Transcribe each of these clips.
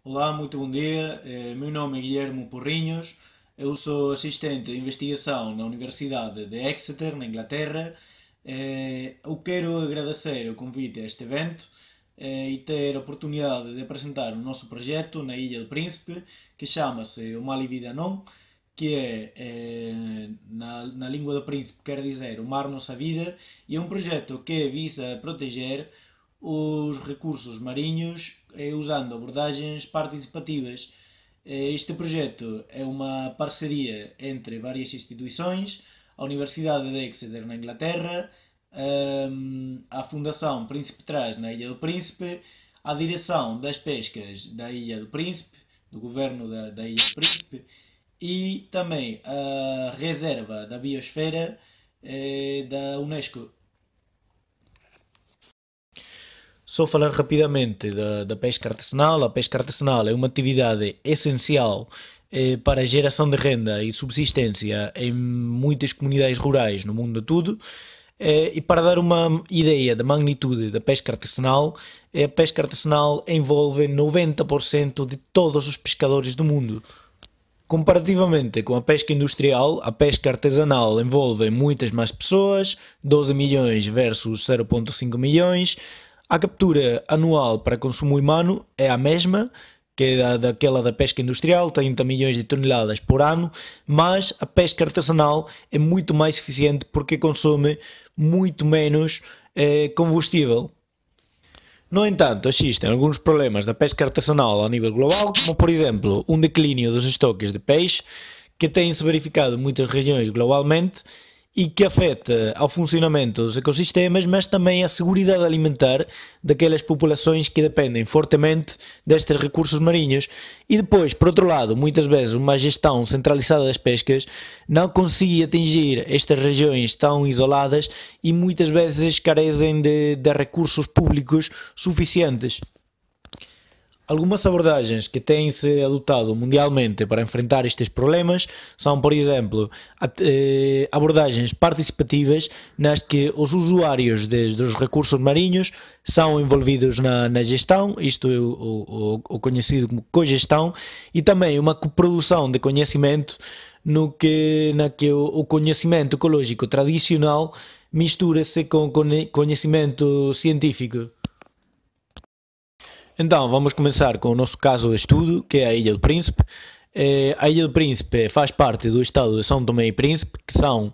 Olá, muito bom dia. Meu nome é Guilherme Porrinhos. Eu sou assistente de investigação na Universidade de Exeter, na Inglaterra. Eu quero agradecer o convite a este evento e ter a oportunidade de apresentar o nosso projeto na Ilha do Príncipe, que chama-se O Mal e Vida Non, que na língua do príncipe quer dizer o mar nossa vida, e é um projeto que visa proteger os recursos marinhos usando abordagens participativas. Este projeto é uma parceria entre várias instituições, a Universidade de Exeter na Inglaterra, a Fundação Príncipe Traz na Ilha do Príncipe, a Direção das Pescas da Ilha do Príncipe, do Governo da Ilha do Príncipe, e também a Reserva da Biosfera da Unesco. Só falar rapidamente da pesca artesanal. A pesca artesanal é uma atividade essencial para a geração de renda e subsistência em muitas comunidades rurais no mundo todo. E para dar uma ideia da magnitude da pesca artesanal, a pesca artesanal envolve 90% de todos os pescadores do mundo. Comparativamente com a pesca industrial, a pesca artesanal envolve muitas mais pessoas, 12 milhões versus 0,5 milhões. A captura anual para consumo humano é a mesma que daquela da pesca industrial, 30 milhões de toneladas por ano, mas a pesca artesanal é muito mais eficiente porque consome muito menos combustível. No entanto, existem alguns problemas da pesca artesanal a nível global, como por exemplo um declínio dos estoques de peixe, que tem-se verificado em muitas regiões globalmente e que afeta ao funcionamento dos ecossistemas, mas também à segurança alimentar daquelas populações que dependem fortemente destes recursos marinhos. E depois, por outro lado, muitas vezes uma gestão centralizada das pescas não consegue atingir estas regiões tão isoladas e muitas vezes carecem de recursos públicos suficientes. Algumas abordagens que têm-se adotado mundialmente para enfrentar estes problemas são, por exemplo, abordagens participativas nas que os usuários dos recursos marinhos são envolvidos na gestão, isto é o conhecido como cogestão, e também uma coprodução de conhecimento na que o conhecimento ecológico tradicional mistura-se com conhecimento científico. Então, vamos começar com o nosso caso de estudo, que é a Ilha do Príncipe. A Ilha do Príncipe faz parte do estado de São Tomé e Príncipe, que são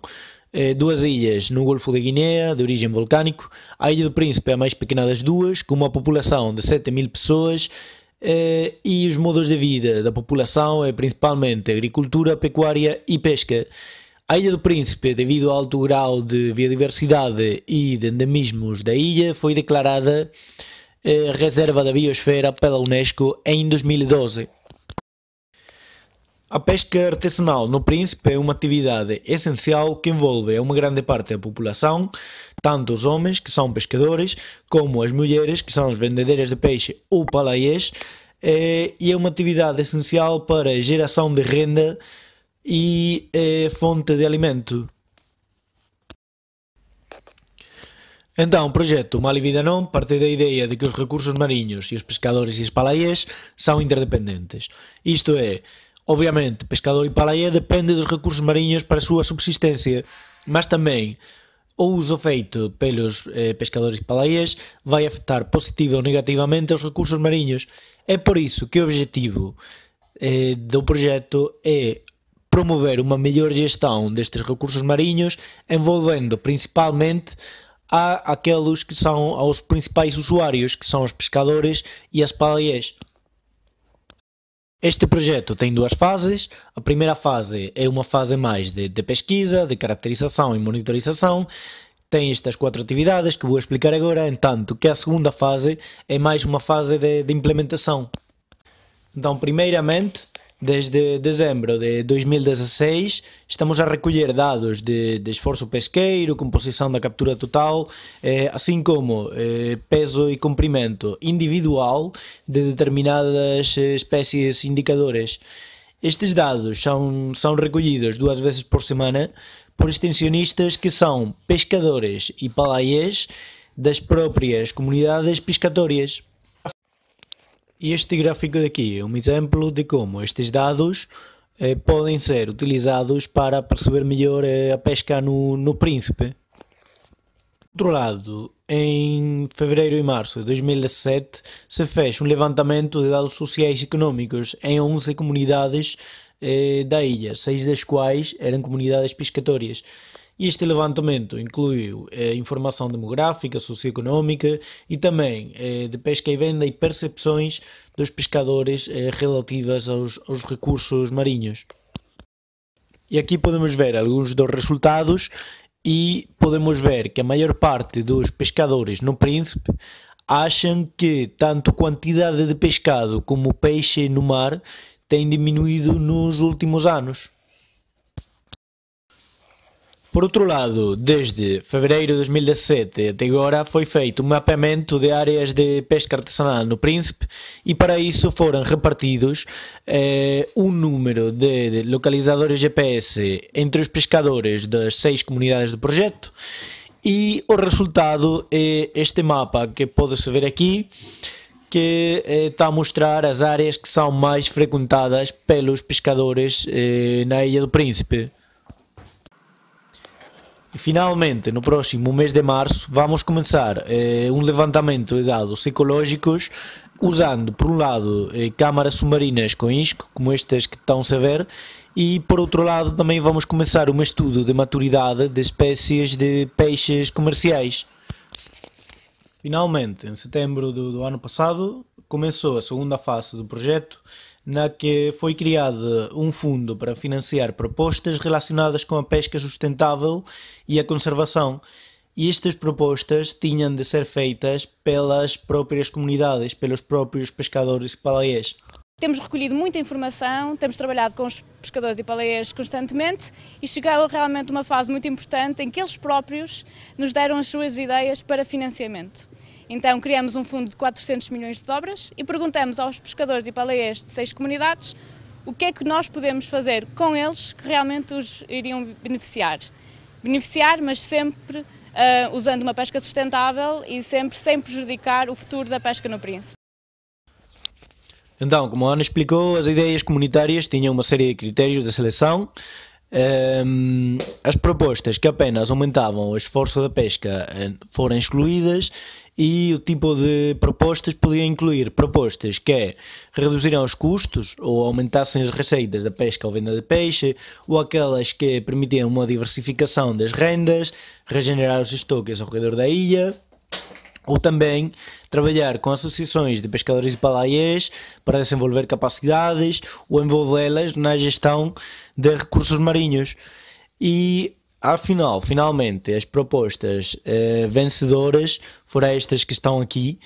duas ilhas no Golfo da Guiné, de origem volcânico. A Ilha do Príncipe é a mais pequena das duas, com uma população de 7.000 pessoas, e os modos de vida da população é principalmente agricultura, pecuária e pesca. A Ilha do Príncipe, devido ao alto grau de biodiversidade e de endemismos da ilha, foi declarada Reserva da Biosfera pela Unesco em 2012. A pesca artesanal no Príncipe é uma atividade essencial que envolve uma grande parte da população, tanto os homens, que são pescadores, como as mulheres, que são as vendedeiras de peixe ou palaiês, e é uma atividade essencial para a geração de renda e fonte de alimento. Então, o projeto Mal e Vida Non parte da ideia de que os recursos marinhos e os pescadores e os palaiés são interdependentes. Isto é, obviamente, pescador e palaié dependem dos recursos marinhos para a sua subsistência, mas também o uso feito pelos pescadores e palaiés vai afetar positiva ou negativamente os recursos marinhos. É por isso que o objetivo do projeto é promover uma melhor gestão destes recursos marinhos, envolvendo principalmente aqueles que são os principais usuários, que são os pescadores e as palaiés. Este projeto tem duas fases. A primeira fase é uma fase mais de pesquisa, de caracterização e monitorização. Tem estas 4 atividades que vou explicar agora, entanto que a segunda fase é mais uma fase de implementação. Então, primeiramente, desde dezembro de 2016, estamos a recolher dados de esforço pesqueiro, composição da captura total, assim como peso e comprimento individual de determinadas espécies indicadoras. Estes dados são recolhidos 2 vezes por semana por extensionistas que são pescadores e palaiés das próprias comunidades pescatórias. Este gráfico daqui é um exemplo de como estes dados podem ser utilizados para perceber melhor a pesca no Príncipe. Por outro lado, em fevereiro e março de 2017 se fez um levantamento de dados sociais e económicos em 11 comunidades da ilha, 6 das quais eram comunidades pescatórias. Este levantamento incluiu informação demográfica, socioeconómica e também de pesca e venda e percepções dos pescadores relativas aos recursos marinhos. E aqui podemos ver alguns dos resultados e podemos ver que a maior parte dos pescadores no Príncipe acham que tanto quantidade de pescado como peixe no mar tem diminuído nos últimos anos. Por outro lado, desde fevereiro de 2017 até agora foi feito um mapeamento de áreas de pesca artesanal no Príncipe e para isso foram repartidos um número de localizadores GPS entre os pescadores das 6 comunidades do projeto e o resultado é este mapa que pode-se ver aqui, que está a mostrar as áreas que são mais frequentadas pelos pescadores na Ilha do Príncipe. E finalmente, no próximo mês de março, vamos começar um levantamento de dados ecológicos usando, por um lado, câmaras submarinas com isco, como estas que estão-se a ver, e por outro lado também vamos começar um estudo de maturidade de espécies de peixes comerciais. Finalmente, em setembro do ano passado, começou a segunda fase do projeto, na que foi criado um fundo para financiar propostas relacionadas com a pesca sustentável e a conservação. E estas propostas tinham de ser feitas pelas próprias comunidades, pelos próprios pescadores e palaieres. Temos recolhido muita informação, temos trabalhado com os pescadores e palaieres constantemente e chegou realmente uma fase muito importante em que eles próprios nos deram as suas ideias para financiamento. Então criamos um fundo de 400 milhões de dobras e perguntamos aos pescadores e palaieres de 6 comunidades o que é que nós podemos fazer com eles que realmente os iriam beneficiar. Beneficiar, mas sempre usando uma pesca sustentável e sempre sem prejudicar o futuro da pesca no Príncipe. Então, como a Ana explicou, as ideias comunitárias tinham uma série de critérios de seleção. As propostas que apenas aumentavam o esforço da pesca foram excluídas e o tipo de propostas podia incluir propostas que reduziram os custos ou aumentassem as receitas da pesca ou venda de peixe, ou aquelas que permitiam uma diversificação das rendas, regenerar os estoques ao redor da ilha, ou também trabalhar com associações de pescadores e palaieres para desenvolver capacidades ou envolvê-las na gestão de recursos marinhos. E finalmente, as propostas vencedoras foram estas que estão aqui,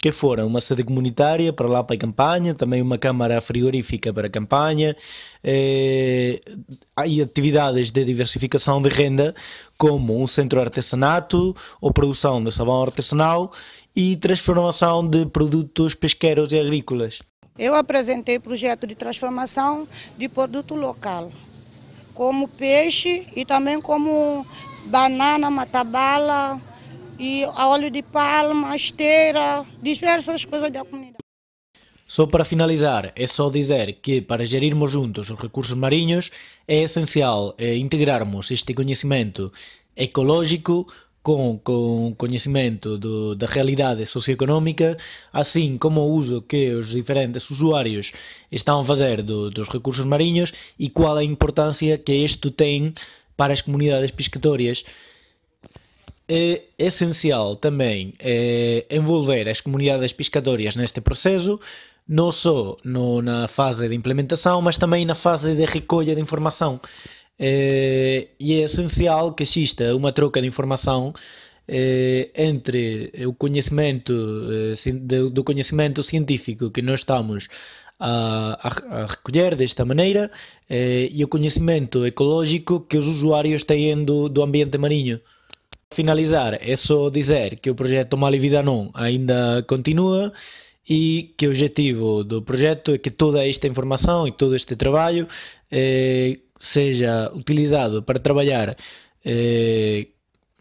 que foram uma sede comunitária para lá para a campanha, também uma câmara frigorífica para a campanha, e atividades de diversificação de renda, como um centro de artesanato ou produção de sabão artesanal e transformação de produtos pesqueiros e agrícolas. Eu apresentei projeto de transformação de produto local, como peixe e também como banana, matabala, e óleo de palma, esteira, diversas coisas da comunidade. Só para finalizar, é só dizer que para gerirmos juntos os recursos marinhos é essencial integrarmos este conhecimento ecológico com conhecimento da realidade socioeconómica, assim como o uso que os diferentes usuários estão a fazer dos recursos marinhos e qual a importância que isto tem para as comunidades pescatórias. É essencial também envolver as comunidades pescatórias neste processo, não só na fase de implementação, mas também na fase de recolha de informação. E é essencial que exista uma troca de informação entre o conhecimento do conhecimento científico que nós estamos a recolher desta maneira e o conhecimento ecológico que os usuários têm do ambiente marinho. Para finalizar, é só dizer que o projeto Mal e Vida Non ainda continua e que o objetivo do projeto é que toda esta informação e todo este trabalho seja utilizado para trabalhar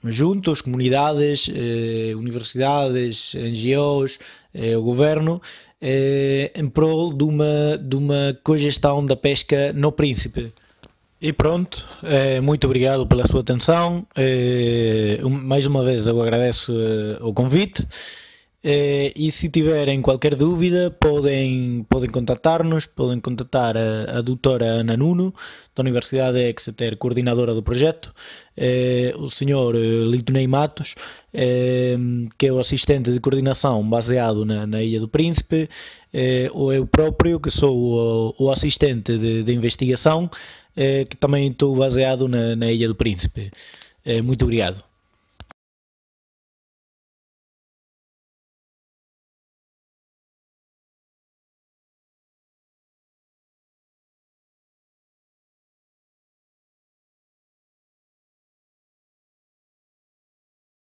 juntos, comunidades, universidades, NGOs, o governo, em prol de uma cogestão da pesca no Príncipe. E pronto, muito obrigado pela sua atenção. Mais uma vez eu agradeço o convite. E se tiverem qualquer dúvida, podem contactar-nos, podem contactar a doutora Ana Nuno, da Universidade de Exeter, coordenadora do projeto, o senhor Litonei Matos, que é o assistente de coordenação baseado na Ilha do Príncipe, ou eu próprio, que sou o assistente de investigação, que também estou baseado na Ilha do Príncipe. Muito obrigado.